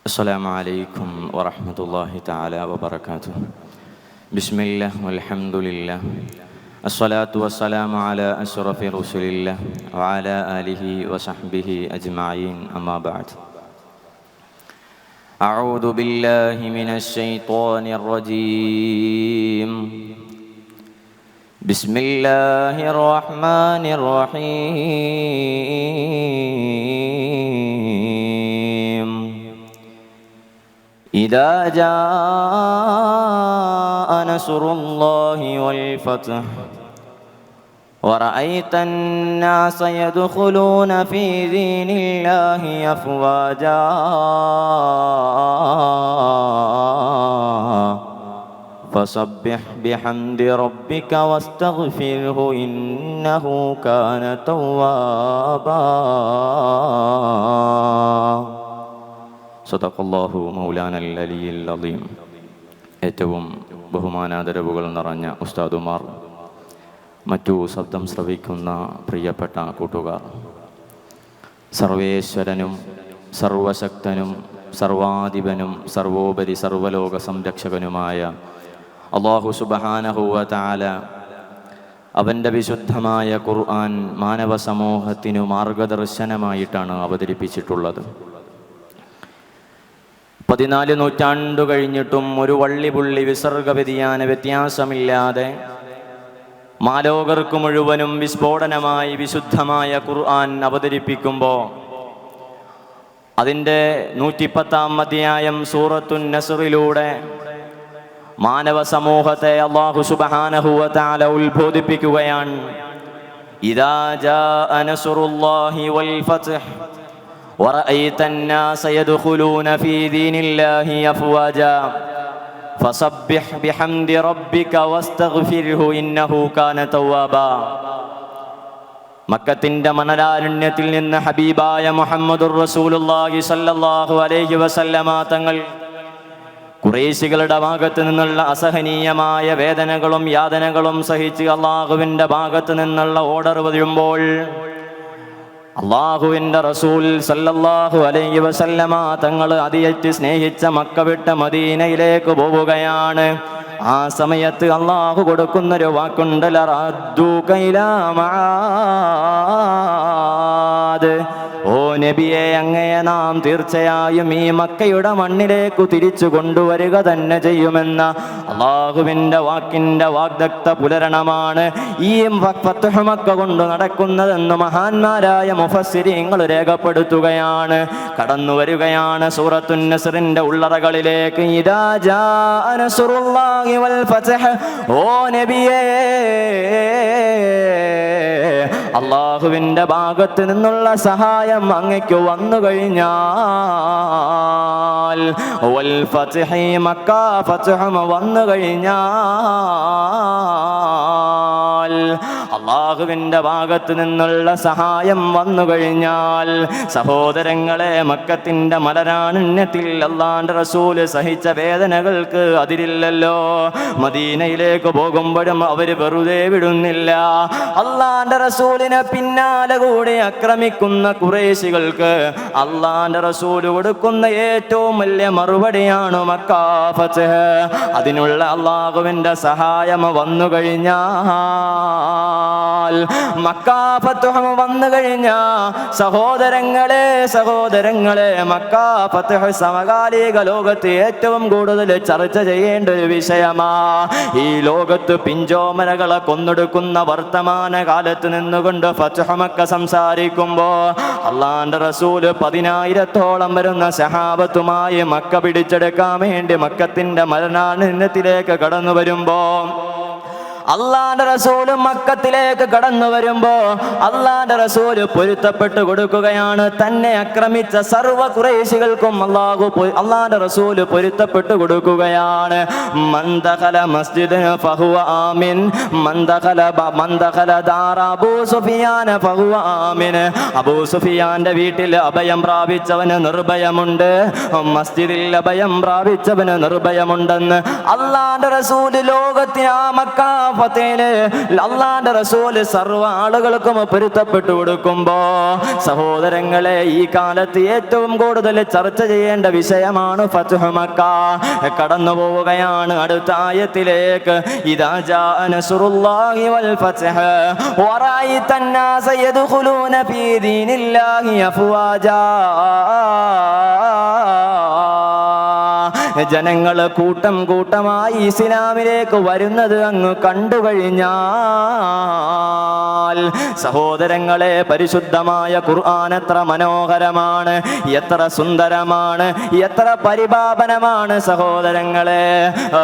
السلام عليكم ورحمة الله تعالى وبركاته. بسم الله والحمد لله، الصلاة والسلام على أشرف رسول الله وعلى آله وصحبه أجمعين، أما بعد. أعوذ بالله من الشيطان الرجيم. بسم الله الرحمن الرحيم. إذا جاء نصر الله والفتح ورأيت الناس يدخلون في دين الله أفواجا فسبح بحمد ربك واستغفره إنه كان توابا. സദഖല്ലാഹു മൗലാനൽ അലിയിൽ അളീം. ഏറ്റവും ബഹുമാനാദരവുകൾ നിറഞ്ഞ ഉസ്താദുമാർ, മറ്റു ശബ്ദം ശ്രവിക്കുന്ന പ്രിയപ്പെട്ട കൂട്ടുകാർ, സർവേശ്വരനും സർവശക്തനും സർവാധിപനും സർവോപരി സർവലോക സംരക്ഷകനുമായ അല്ലാഹു സുബ്ഹാനഹു വ തആല അവൻ്റെ വിശുദ്ധമായ ഖുർആൻ മാനവ സമൂഹത്തിനു മാർഗദർശനമായിട്ടാണ് അവതരിപ്പിച്ചിട്ടുള്ളത്. 14 നൂറ്റാണ്ടു കഴിഞ്ഞിട്ടും ഒരു വള്ളിപുള്ളി വിസർഗ വ്യതിയാന വ്യത്യാസമില്ലാതെ മാലോകർക്ക് മുഴുവനും വിസ്ഫോടനമായി വിശുദ്ധമായ ഖുർആൻ അവതരിപ്പിക്കുമ്പോൾ അതിൻ്റെ 110-ാം അധ്യായം സൂറത്തുൻ നസ്റിലൂടെ മാനവ സമൂഹത്തെ അല്ലാഹു സുബ്ഹാനഹു വ തആല ഉത്ബോധിപ്പിക്കുകയാണ്. ഇദാ ജാഅ നസ്റുല്ലാഹി വൽ ഫത്ഹ് ورأيت الناس يدخلون في دين الله أفواجا فسبح بحمد ربك واستغفره إنه كان توابا. മക്കത്തിന്റെ മണലാരണ്യത്തിൽ നിന്ന് ഹബീബായ മുഹമ്മദുർ റസൂലുള്ളാഹി സ്വല്ലല്ലാഹു അലൈഹി വസല്ലമ തങ്ങൾ ഖുറൈശികളുടെ ഭാഗത്ത് നിന്നുള്ള അസഹനീയമായ വേദനകളും യാതനകളും സഹിച്ച് അള്ളാഹുവിന്റെ ഭാഗത്ത് നിന്നുള്ള ഓർഡർ വരുമ്പോൾ അള്ളാഹുവിൻ്റെ റസൂൽ സല്ലല്ലാഹു അലൈഹി വസല്ലമ തങ്ങൾ അതിയേറ്റ് സ്നേഹിച്ച മക്ക വിട്ട് മദീനയിലേക്ക് പോവുകയാണ്. ആ സമയത്ത് അള്ളാഹു കൊടുക്കുന്നൊരു വാക്കുണ്ട്, ലറദ്ദൂക ഇലാ മആദ്. ഓ നബിയെ, അങ്ങയെ നാം തീർച്ചയായും ഈ മക്കയുടെ മണ്ണിലേക്ക് തിരിച്ചു കൊണ്ടുവരിക തന്നെ ചെയ്യുമെന്ന അള്ളാഹുവിൻ്റെ വാക്കിൻ്റെ വാഗ്ദത്ത പുലരണമാണ് ഈ ഫത്ഹ് മക്ക കൊണ്ട് നടക്കുന്നതെന്ന് മഹാന്മാരായ മുഫസ്സിരീങ്ങൾ രേഖപ്പെടുത്തുകയാണ്. കടന്നു വരികയാണ് സൂറത്തുൻ നസ്റിന്റെ ഉള്ളറകളിലേക്ക്. ഇദാ ജാഅ നസ്റുല്ലാഹി വൽ ഫത്ഹ്. ഓ നബിയേ, അള്ളാഹുവിൻ്റെ ഭാഗത്ത് നിന്നുള്ള സഹായം അങ്ങയ്ക്ക് വന്നു കഴിഞ്ഞാൽ, വൽ ഫത്ഹി, മക്ക ഫത്ഹും വന്നു കഴിഞ്ഞാൽ, അള്ളാഹുവിൻ്റെ ഭാഗത്ത് നിന്നുള്ള സഹായം വന്നു കഴിഞ്ഞാൽ, സഹോദരങ്ങളെ, മക്കത്തിൻ്റെ മലരാരണ്യത്തിൽ അല്ലാഹുവിൻ്റെ റസൂൽ സഹിച്ച വേദനകൾക്ക് അതിരില്ലല്ലോ. മദീനയിലേക്ക് പോകുമ്പോഴും അവർ വെറുതെ വിടുന്നില്ല. അല്ലാഹുവിൻ്റെ റസൂലിനെ പിന്നാലെ കൂടി ആക്രമിക്കുന്ന ഖുറൈശികൾക്ക് അല്ലാഹുവിൻ്റെ റസൂൽ കൊടുക്കുന്ന ഏറ്റവും വലിയ മറുപടിയാണ് മക്ക ഫത്ഹ്. അതിനുള്ള അള്ളാഹുവിൻ്റെ സഹായം വന്നു കഴിഞ്ഞാൽ, മക്ക ഫത്ഹ് വന്നു കഴിഞ്ഞാ, സഹോദരങ്ങളെ, മക്ക ഫത്ഹ് സമകാലിക ലോകത്ത് ഏറ്റവും കൂടുതൽ ചർച്ച ചെയ്യേണ്ട ഒരു വിഷയമാ. ഈ ലോകത്ത് പിഞ്ചോമനകളെ കൊന്നൊടുക്കുന്ന വർത്തമാന കാലത്ത് നിന്നുകൊണ്ട് ഫത്ഹ് മക്ക സംസാരിക്കുമ്പോ അല്ലാഹുവിന്റെ റസൂല് 10,000-ഓളം വരുന്ന സഹാബത്തുമായി മക്ക പിടിച്ചെടുക്കാൻ വേണ്ടി മക്കത്തിന്റെ മരണാരണ്യത്തിലേക്ക് കടന്നു വരുമ്പോ, അള്ളാന്റെ റസൂല് മക്കത്തിലേക്ക് കടന്നു വരുമ്പോ അള്ളാന്റെ റസൂല് പൊരുത്തപ്പെട്ടു കൊടുക്കുകയാണ്. തന്നെ ആക്രമിച്ച സർവ്വ ഖുറൈശികൾക്കും അള്ളാന്റെ റസൂല് പൊരുത്തപ്പെട്ടു കൊടുക്കുകയാണ്. മന്ദഖല മസ്ജിദ് ഫഹുവ ആമിൻ, മന്ദഖല ദാറ അബൂ സുഫിയാൻ ഫഹുവ ആമിൻ. അബൂ സുഫിയാന്റെ വീട്ടിൽ അഭയം പ്രാപിച്ചവന് നിർഭയമുണ്ട്, മസ്ജിദിൽ അഭയം പ്രാപിച്ചവന് നിർഭയമുണ്ടെന്ന് അള്ളാന്റെ റസൂല് ലോകത്തെ ആ മക്ക ഫതഹില് അല്ലാഹുവിന്റെ റസൂൽ സർവ്വ ആളുകൾക്കും പൊരുത്തപ്പെട്ടു കൊടുക്കുമ്പോ സഹോദരങ്ങളെ, ഈ കാലത്ത് ഏറ്റവും കൂടുതൽ ചർച്ച ചെയ്യേണ്ട വിഷയമാണ് ഫത്ഹു മക്ക. കടന്നു പോവുകയാണ് അടുത്ത ആയത്തിലേക്ക്. ഇദാ ജാഅ നസ്റുല്ലാഹി വൽ ഫത്ഹ് വറഅയ്ത അന്നാസ യദ്ഖുലൂന ഫീ ദീനില്ലാഹി അഫ്വാജാ. ജനങ്ങൾ കൂട്ടം കൂട്ടമായി ഇസ്ലാമിലേക്ക് വരുന്നത് അങ്ങ് കണ്ടു കഴിഞ്ഞാൽ, സഹോദരങ്ങളെ, പരിശുദ്ധമായ ഖുർആൻ എത്ര മനോഹരമാണ്, എത്ര സുന്ദരമാണ്, എത്ര പരിപാവനമാണ് സഹോദരങ്ങളെ.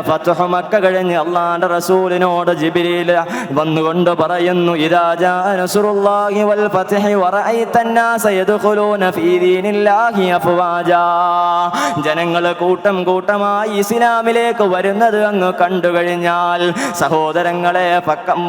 ഫത്ഹു മക്ക കഴിഞ്ഞ് അല്ലാഹുവിന്റെ റസൂലിനോട് ജിബ്രീൽ വന്നുകൊണ്ട് പറയുന്നു, ഇദാ ജാഅ നസ്റുല്ലാഹി വൽ ഫത്ഹ് വറഅയ്ത അന്നാസ യദ്ഖുലൂന ഫീ ദീനില്ലാഹി അഫ്വാജാ. ജനങ്ങൾ കൂട്ടം കൂട്ടമായി ഇസ്ലാമിലേക്ക് വരുന്നത് അങ്ങ് കണ്ടു കഴിഞ്ഞാൽ, സഹോദരങ്ങളെ,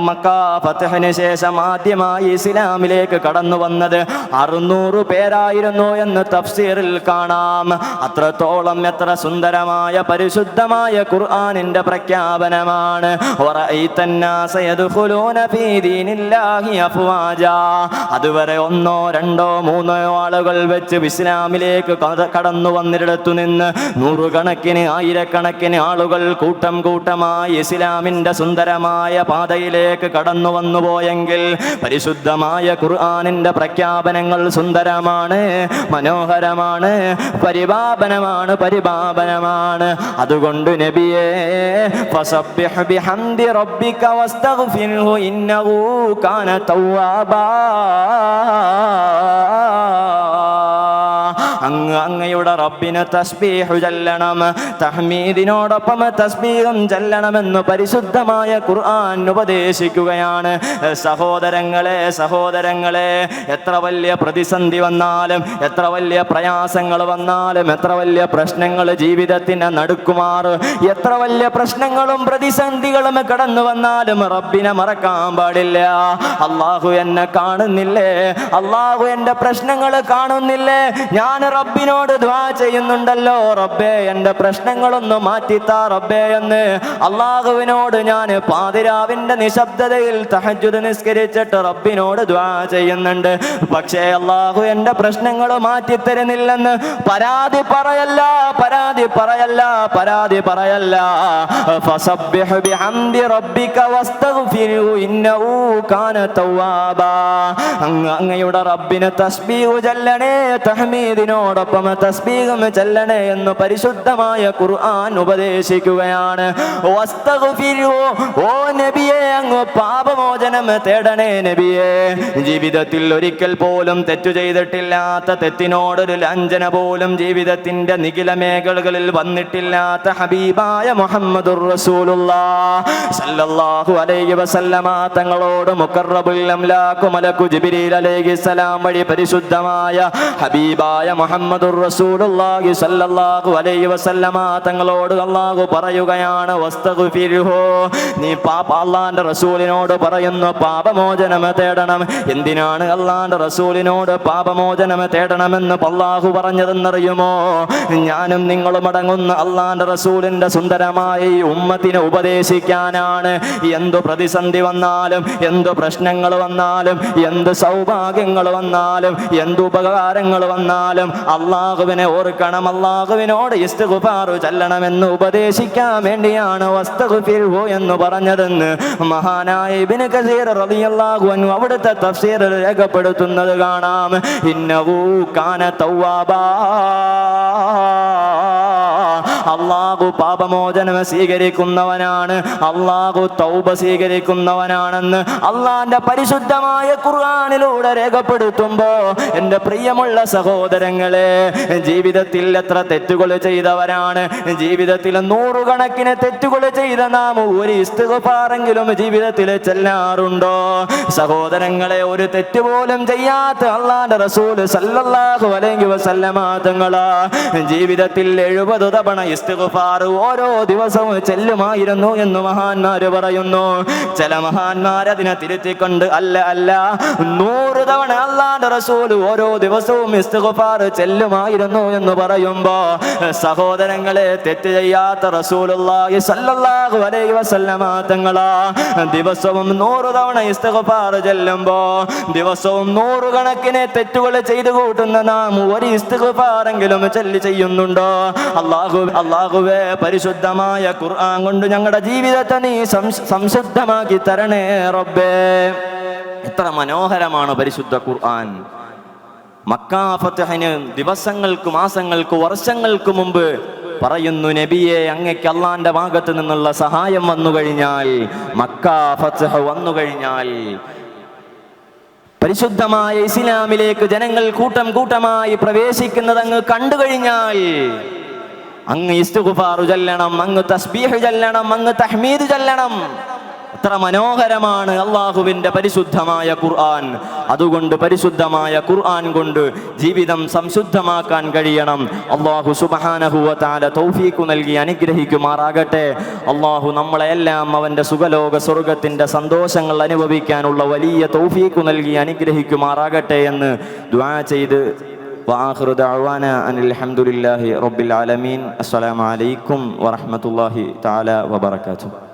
മക്ക ഫത്ഹിന് ശേഷം ആദ്യമായി ഇസ്ലാമിലേക്ക് കടന്നു വന്നത് 600 പേരായിരുന്നു എന്ന് തഫ്സീറിൽ കാണാം. അത്രത്തോളം എത്ര സുന്ദരമായ പരിശുദ്ധമായ ഖുർആനിന്റെ പ്രഖ്യാപനമാണ്. അതുവരെ 1, 2, 3 ആളുകൾ വെച്ച് ഇസ്ലാമിലേക്ക് കടന്നു വന്നിടത്തു നിന്ന് നൂറുകണക്കിന് ആയിരക്കണക്കിന് ആളുകൾ കൂട്ടം കൂട്ടമായി ഇസ്ലാമിന്റെ സുന്ദരമായ പാതയിലേക്ക് കടന്നു വന്നുപോയെങ്കിൽ, പരിശുദ്ധമായ ഖുർആനിന്റെ പ്രഖ്യാപനങ്ങൾ സുന്ദരമാണ്, മനോഹരമാണ്, പരിപാവനമാണ്. അതുകൊണ്ട് നബിയേ, ഫസബ്ബിഹ് ബിഹംദി റബ്ബിക വസ്തഗ്ഫിർഹു ഇന്നഹു കാന തവ്വാബാ. അങ്ങയുടെ റബ്ബിന് തസ്ബീഹ് ചൊല്ലണം, തഹ്മീദിനോടൊപ്പം തസ്ബീഹും ചൊല്ലണമെന്ന് പരിശുദ്ധമായ ഖുർആൻ ഉപദേശിക്കുകയാണ്. സഹോദരങ്ങളെ, എത്ര വലിയ പ്രതിസന്ധി വന്നാലും, എത്ര വലിയ പ്രയാസങ്ങൾ വന്നാലും, എത്ര വലിയ പ്രശ്നങ്ങൾ ജീവിതത്തിന് നടുക്കുമാറ്, എത്ര വലിയ പ്രശ്നങ്ങളും പ്രതിസന്ധികളും കടന്നു വന്നാലും റബ്ബിനെ മറക്കാൻ പാടില്ല. അള്ളാഹു എന്നെ കാണുന്നില്ലേ, അള്ളാഹു എന്റെ പ്രശ്നങ്ങൾ കാണുന്നില്ലേ, ഞാൻ റബ്ബിനോട് ദുആ ചെയ്യുന്നുണ്ടല്ലോ, റബ്ബേ എന്റെ പ്രശ്നങ്ങളൊന്ന് മാറ്റിത്താ റബ്ബേ എന്ന് അള്ളാഹുവിനോട് ഞാൻ പാതിരാവിന്റെ നിശബ്ദതയിൽ തഹജ്ജുദ് നിസ്കരിച്ചിട്ട് റബ്ബിനോട് ദുആ ചെയ്യുന്നുണ്ട്. പക്ഷേ അള്ളാഹു എന്റെ പ്രശ്നങ്ങൾ മാറ്റിത്തരുന്നില്ലെന്ന് പരാതി പറയല്ല. ഫസബ്ബിഹ് ബിഹംദി റബ്ബിക വസ്തഗ്ഫിർഹു ഇന്നഹു കാന തവ്വാബാ. അങ്ങയുടെ റബ്ബിനെ തസ്ബീഹ് ചൊല്ലണേ, തഹ്മീദിനോടൊപ്പം തസ്ബീഹും ചൊല്ലണേ എന്ന് പരിശുദ്ധമായ ഖുർആൻ ഉപദേശിക്കുകയാണ്. വസ്തഗ്ഫിർഹു, ഓ നബിയേ, അങ്ങ് പാപമോചനം തേടണേ നബിയേ. ജീവിതത്തിൽ ഒരിക്കൽ പോലും തെറ്റു ചെയ്തിട്ടില്ലാത്ത, തെറ്റിനോടൊരു ലഞ്ചന പോലും ജീവിതത്തിന്റെ നിഖില മേഖലകളിൽ വന്നിട്ടില്ലാത്ത ഹബീബായ മുഹമ്മദുർ റസൂലുള്ളാഹ് സല്ലല്ലാഹു അലൈഹി വസല്ലമ തങ്ങളോട് മുഖറബുൽ അംലാഖു മലക്കു ജിബ്രീൽ അലൈഹിസ്സലാം വഴി പരിശുദ്ധമായ ഹബീബായ മുഹമ്മദുർ റസൂലുള്ളാഹി സല്ലല്ലാഹു അലൈഹി വസല്ലമ തങ്ങളോട് അല്ലാഹു പറയുകയാണ്, വസ്തഗ്ഫിർഹു, നീ അല്ലാഹുവിന്റെ റസൂലിനോട് പറയുന്നു പാപമോചനം തേടണം. എന്തിനാണ് അല്ലാഹുവിന്റെ റസൂലിനോട് പാപമോചനം തേടണമെന്ന് അല്ലാഹു പറഞ്ഞതെന്നറിയുമോ? ഞാനും നിങ്ങളും അടങ്ങുന്ന അല്ലാഹുവിന്റെ റസൂലിന്റെ സുന്ദരമായ ഈ ഉമ്മത്തിനെ ഉപദേശിക്കാനാണ്. എന്തു പ്രതിസന്ധി വന്നാലും, എന്തു പ്രശ്നങ്ങൾ വന്നാലും, എന്ത് സൗഭാഗ്യങ്ങൾ വന്നാലും, എന്ത് ഉപകാരങ്ങൾ വന്നാലും അള്ളാഹുവിനെ ഓർക്കണം, അള്ളാഹുവിനോട് ഇസ്തിഗ്ഫാർ ചൊല്ലണമെന്ന് ഉപദേശിക്കാൻ വേണ്ടിയാണ് വസ്തഗ്ഫിർഹു എന്ന് പറഞ്ഞതെന്ന് മഹാനായ ഇബ്നു കസീർ റളിയല്ലാഹു അൻഹു അവിടുത്തെ തഫ്സീറിൽ രേഖപ്പെടുത്തുന്നത് കാണാം. ഇന്നഹു കാന തവ്വാബാ. അള്ളാഹു പാപമോചനം സ്വീകരിക്കുന്നവനാണ്, അള്ളാഹു തൗബ സ്വീകരിക്കുന്നവനാണെന്ന് അള്ളാന്റെ പരിശുദ്ധമായ ഖുർആനിലൂടെ രേഖപ്പെടുത്തുമ്പോ, എന്റെ പ്രിയമുള്ള സഹോദരങ്ങളെ, ജീവിതത്തിൽ എത്ര തെറ്റുകൾ ചെയ്തവരാണ്, ജീവിതത്തിൽ 100 കണക്കിന് തെറ്റുകൾ ചെയ്ത നാം ഒരു ഇസ്തിഗ്ഫാറെങ്കിലും ജീവിതത്തിൽ ചെല്ലാറുണ്ടോ? സഹോദരങ്ങളെ, ഒരു തെറ്റ് പോലും ചെയ്യാത്ത അല്ലാഹുവിന്റെ റസൂൽ സല്ലല്ലാഹു അലൈഹി വസല്ലമ തങ്ങളാ ജീവിതത്തിൽ 70 തവണ ഇസ്തിഗ്ഫാർ ഓരോ ദിവസവും ചെല്ലുമായിരുന്നു എന്ന് മഹാന്മാര് പറയുന്നു. ചില മഹാന്മാർ അതിനെ തിരുത്തിക്കൊണ്ട് അല്ല 100 തവണ അല്ലാഹുവിന്റെ റസൂൽ ഓരോ ദിവസവും ഇസ്തിഗ്ഫാർ ചെല്ലുമായിരുന്നു എന്ന് പറയുമ്പോ സഹോദരങ്ങളെ, തെറ്റ് ചെയ്യാത്ത റസൂലുള്ളാഹി സ്വല്ലല്ലാഹു അലൈഹി വസല്ലമ തങ്ങളാ ദിവസവും 100 തവണ ഇസ്തിഗ്ഫാർ ചെല്ലുമ്പോ ദിവസവും 100 കണക്കിന് തെറ്റുകൾ ചെയ്തു കൂട്ടുന്ന നാം ഒരു ഇസ്തിഗ്ഫാറെങ്കിലും ചെയ്യുന്നുണ്ടോ? അല്ലാഹുവേ, പരിശുദ്ധമായ ഖുർആൻ കൊണ്ട് ഞങ്ങളുടെ ജീവിതത്തെ നീ സംശുദ്ധമാക്കി തരണേ റബ്ബേ. എത്ര മനോഹരമാണ് പരിശുദ്ധ ഖുർആൻ. മക്കാ ഫത്ഹിന് ദിവസങ്ങൾക്ക്, മാസങ്ങൾക്ക്, വർഷങ്ങൾക്ക് മുമ്പ് പറയുന്നു, നബിയെ, അങ്ങക്ക് അള്ളാന്റെ ഭാഗത്ത് നിന്നുള്ള സഹായം വന്നു കഴിഞ്ഞാൽ, മക്കാ ഫത്ഹ് വന്നു കഴിഞ്ഞാൽ, പരിശുദ്ധമായ ഇസ്ലാമിലേക്ക് ജനങ്ങൾ കൂട്ടം കൂട്ടമായി പ്രവേശിക്കുന്നത് അങ്ങ് കണ്ടു കഴിഞ്ഞാൽ അങ്ങ് ഇസ്തിഗ്ഫാർ ചൊല്ലണം, അങ്ങ് തസ്ബീഹ് ചൊല്ലണം, അങ്ങ് തഹ്മീദ് ചൊല്ലണം. എത്ര മനോഹരമാണ് അള്ളാഹുവിന്റെ പരിശുദ്ധമായ ഖുർആൻ. അതുകൊണ്ട് പരിശുദ്ധമായ ഖുർആൻ കൊണ്ട് ജീവിതം സംശുദ്ധമാക്കാൻ കഴിയണം. അള്ളാഹു സുബ്ഹാനഹു വ തആല തൗഫീഖ് നൽകി അനുഗ്രഹിക്കുമാറാകട്ടെ. അള്ളാഹു നമ്മളെല്ലാം അവന്റെ സുഖലോക സ്വർഗത്തിന്റെ സന്തോഷങ്ങൾ അനുഭവിക്കാനുള്ള വലിയ തൗഫീഖ് നൽകി അനുഗ്രഹിക്കുമാറാകട്ടെ എന്ന് ദുആ ചെയ്ത് വആഖിറു ദഅവാനാ അനിൽ ഹംദുലില്ലാഹി റബ്ബിൽ ആലമീൻ. അസ്സലാമു അലൈക്കും വറഹ്മത്തുള്ളാഹി തആല വബറകാതുഹു.